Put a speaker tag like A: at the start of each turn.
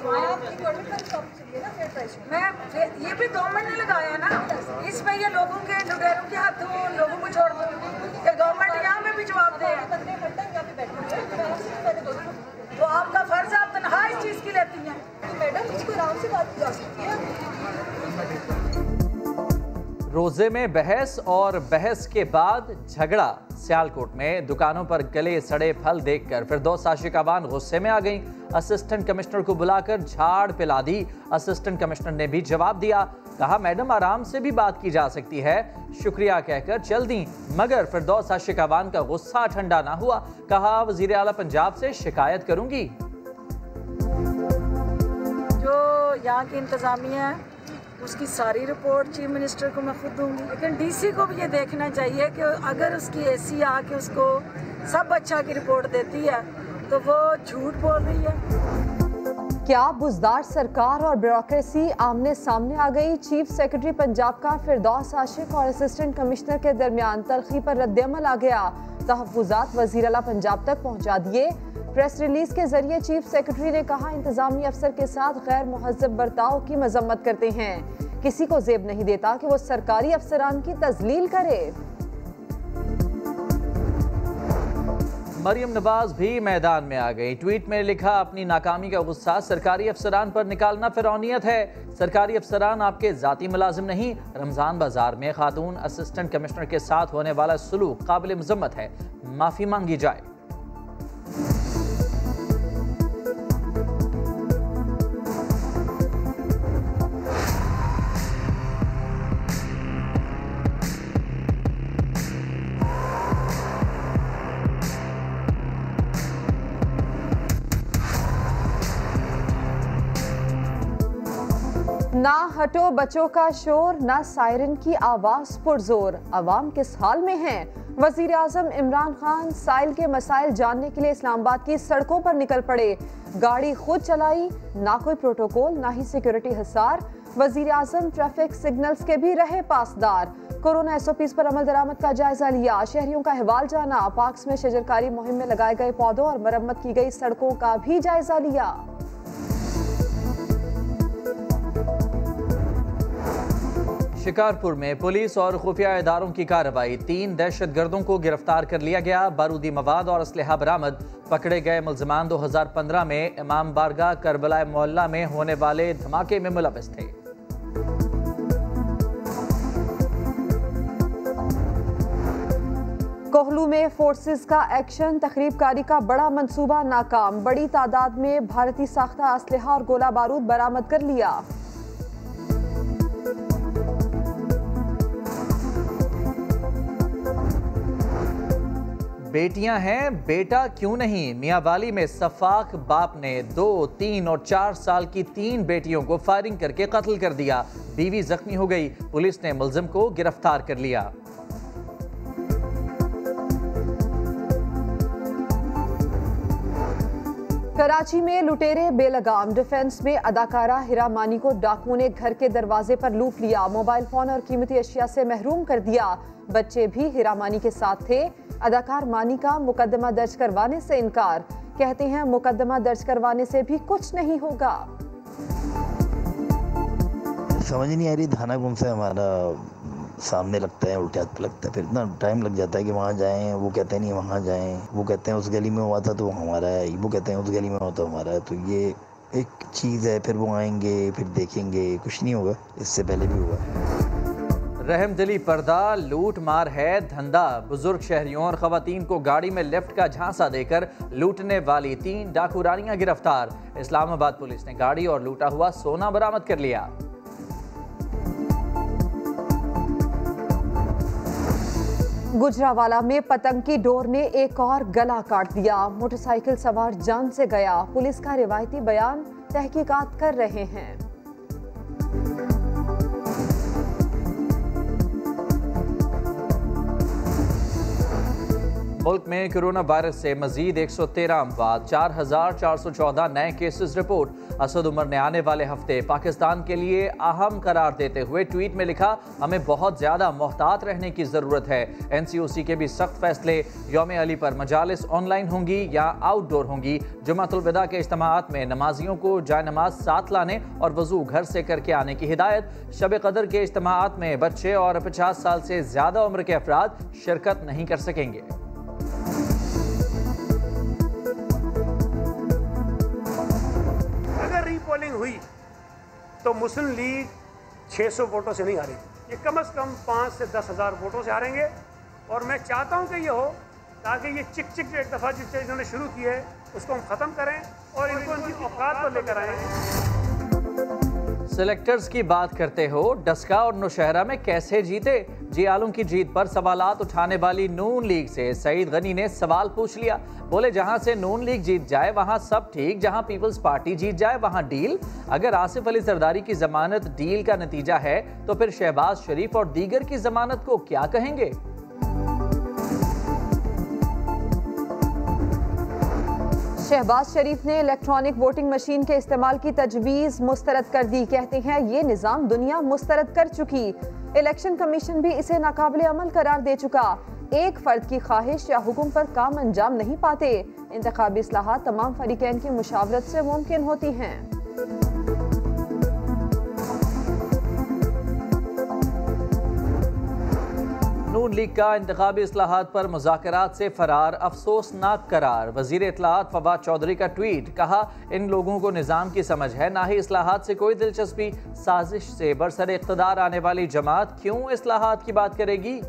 A: मैं ये भी गवर्नमेंट ने लगाया ना, इसमें ये लोगों के लुटेरों के हाथों लोगों को छोड़ दो, कि गवर्नमेंट यहाँ में भी जवाब दे। तो आपका फर्ज है, आप तनख्वाह इस चीज की लेती हैं। मैडम इसको आराम से बात जा सकती है।
B: रोजे में बहस और बहस के बाद झगड़ा। सियालकोट में दुकानों पर गले सड़े फल देखकर फिरदौस आशिकाबान गुस्से में आ गईं। असिस्टेंट कमिश्नर को बुलाकर झाड़ पिला दी। असिस्टेंट कमिश्नर ने भी जवाब दिया, कहा मैडम आराम से भी बात की जा सकती है, शुक्रिया कहकर चल दी। मगर फिरदौस आशिकाबान का गुस्सा ठंडा ना हुआ, कहा वजीर आला पंजाब से शिकायत करूंगी।
A: जो यहाँ की इंतजामिया है उसकी सारी रिपोर्ट चीफ मिनिस्टर को मैं खुद दूंगी, लेकिन डीसी को भी ये देखना चाहिए कि अगर उसकी एसी आके उसको सब अच्छा की रिपोर्ट देती है तो वो झूठ बोल रही है।
C: क्या बुजदार सरकार और ब्यूरोक्रेसी आमने सामने आ गई। चीफ सेक्रेटरी पंजाब का फिरदौस आशिक और असिस्टेंट कमिश्नर के दरमियान तलखी पर रद्दअमल आ गया। तहफ़्फ़ुज़ात वज़ीर आला पंजाब तक पहुंचा दिए। प्रेस रिलीज के जरिए चीफ सेक्रेटरी ने कहा इंतजामी अफसर के साथ गैर मुहज़्ज़ब बर्ताव की मजम्मत करते हैं। किसी को ज़ेब नहीं देता कि वो सरकारी अफसरान की तज़लील करे।
B: मरियम नवाज भी मैदान में आ गई। ट्वीट में लिखा, अपनी नाकामी का गुस्सा सरकारी अफसरान पर निकालना फिरौनियत है। सरकारी अफसरान आपके जाती मुलाजिम नहीं। रमजान बाजार में खातून असिस्टेंट कमिश्नर के साथ होने वाला सलूक काबिल मजम्मत है, माफी मांगी जाए।
C: ना हटो बच्चों का शोर, ना सायरन की आवाज पुरजोर। अवाम किस हाल में हैं? वजीर आजम इमरान खान साइल के मसाइल जानने के लिए इस्लामाबाद की सड़कों पर निकल पड़े। गाड़ी खुद चलाई, ना कोई प्रोटोकॉल, ना ही सिक्योरिटी हिसार। वजीर आजम ट्रैफिक सिग्नल्स के भी रहे पासदार। कोरोना SOPs पर अमल दरामद का जायजा लिया, शहरियों का अहवाल जाना। पार्क्स में शजरकारी मुहिम में लगाए गए पौधों और मरम्मत की गई सड़कों का भी जायजा लिया।
B: शिकारपुर में पुलिस और खुफिया इदारों की कार्रवाई। 3 दहशतगर्दों को गिरफ्तार कर लिया गया। बारूदी मवाद और असलहा बरामद। पकड़े गए मुल्जिमान 2015 में इमाम बारगाह करबला मोहल्ला में होने वाले धमाके में मुलविस थे।
C: कोहलू में फोर्सेस का एक्शन, तखरीबकारी का बड़ा मंसूबा नाकाम। बड़ी तादाद में भारतीय साख्ता असलहा और गोला बारूद बरामद कर लिया।
B: बेटियां हैं, बेटा क्यों नहीं। मियांवाली में सफाक बाप ने 2, 3 और 4 साल की 3 बेटियों को फायरिंग करके कत्ल कर दिया। बीवी जख्मी हो गई। पुलिस ने मुल्जिम को गिरफ्तार कर लिया।
C: कराची में लुटेरे बेलगाम। डिफेंस में अदाकारा हिरा मानी को डाकुओं ने घर के दरवाजे पर लूट लिया। मोबाइल फोन और कीमती अशिया से महरूम कर दिया। बच्चे भी हिरा मानी के साथ थे। अदाकार मानी का मुकदमा दर्ज करवाने से इनकार। कहते हैं मुकदमा दर्ज करवाने से भी कुछ नहीं होगा।
D: समझ नहीं आ रही, थाना कौन सा हमारा सामने लगता है, उल्टे हाथ पे लगता है। फिर इतना टाइम लग जाता है कि वहाँ जाएं, वो कहते हैं नहीं वहाँ जाएं, वो कहते हैं उस गली में हुआ था तो हमारा है, वो कहते हैं उस गली में हुआ तो हमारा है। तो ये एक चीज़ है, फिर वो आएंगे फिर देखेंगे, कुछ नहीं होगा। इससे पहले भी हुआ है।
B: रहमदिली पर्दा, लूट मार है धंधा। बुजुर्ग शहरियों और खवातीन को गाड़ी में लिफ्ट का झांसा देकर लूटने वाली 3 डाकू रानियां गिरफ्तार। इस्लामाबाद पुलिस ने गाड़ी और लूटा हुआ सोना बरामद कर लिया।
C: गुजरावाला में पतंग की डोर ने एक और गला काट दिया। मोटरसाइकिल सवार जान से गया। पुलिस का रिवायती बयान, तहकीकात कर रहे हैं।
B: मुल्क में कोरोना वायरस से मजीद 113 अमवात, 4,414 नए केसेस रिपोर्ट। असद उमर ने आने वाले हफ्ते पाकिस्तान के लिए अहम करार देते हुए ट्वीट में लिखा, हमें बहुत ज्यादा मोहतात रहने की जरूरत है। NCOC के भी सख्त फैसले। यौम अली पर मजालिस ऑनलाइन होंगी या आउटडोर होंगी। जुमातुल विदा के इज्तिमाअत में नमाजियों को जाए नमाज साथ लाने और वजू घर से करके आने की हिदायत। शब कदर के इज्तिमाअत में बच्चे और 50 साल से ज्यादा उम्र के अफराद शिरकत नहीं कर सकेंगे।
E: अगर रीपोलिंग हुई तो मुस्लिम लीग 600 वोटों से नहीं हारेगी, ये कम से कम 5 से 10 हज़ार वोटों से हारेंगे। और मैं चाहता हूं कि ये हो ताकि ये चिक चिक एक दफ़ा जिस इन्होंने शुरू की है उसको हम ख़त्म करें और इनको इनकी औकात पर लेकर आएँ।
B: सिलेक्टर्स की बात करते हो, डस्का और नौशहरा में कैसे जीते? जी आलम की जीत पर सवालात उठाने वाली नून लीग से सईद गनी ने सवाल पूछ लिया। बोले, जहां से नून लीग जीत जाए वहां सब ठीक, जहां पीपल्स पार्टी जीत जाए वहां डील। अगर आसिफ अली जरदारी की जमानत डील का नतीजा है तो फिर शहबाज शरीफ और दीगर की जमानत को क्या कहेंगे?
C: शहबाज शरीफ ने इलेक्ट्रॉनिक वोटिंग मशीन के इस्तेमाल की तजवीज़ मुस्तरद कर दी। कहते हैं ये निज़ाम दुनिया मुस्तरद कर चुकी, इलेक्शन कमीशन भी इसे नाकाबिले अमल करार दे चुका। एक फर्द की ख्वाहिश या हुक्म पर काम अंजाम नहीं पाते। इंतखाबी इस्लाहात तमाम फरीकैन की मुशावरत से मुमकिन होती हैं।
B: नून लीग का इंतखाबी इस्लाहात पर मुज़ाकरात से फरार, अफसोसनाक करार। वज़ीर इत्तलाआत फवाद चौधरी का ट्वीट, कहा इन लोगों को निज़ाम की समझ है, ना ही इस्लाहात से कोई दिलचस्पी। साजिश से बरसर इक़्तिदार आने वाली जमात क्यों इस्लाहात की बात करेगी?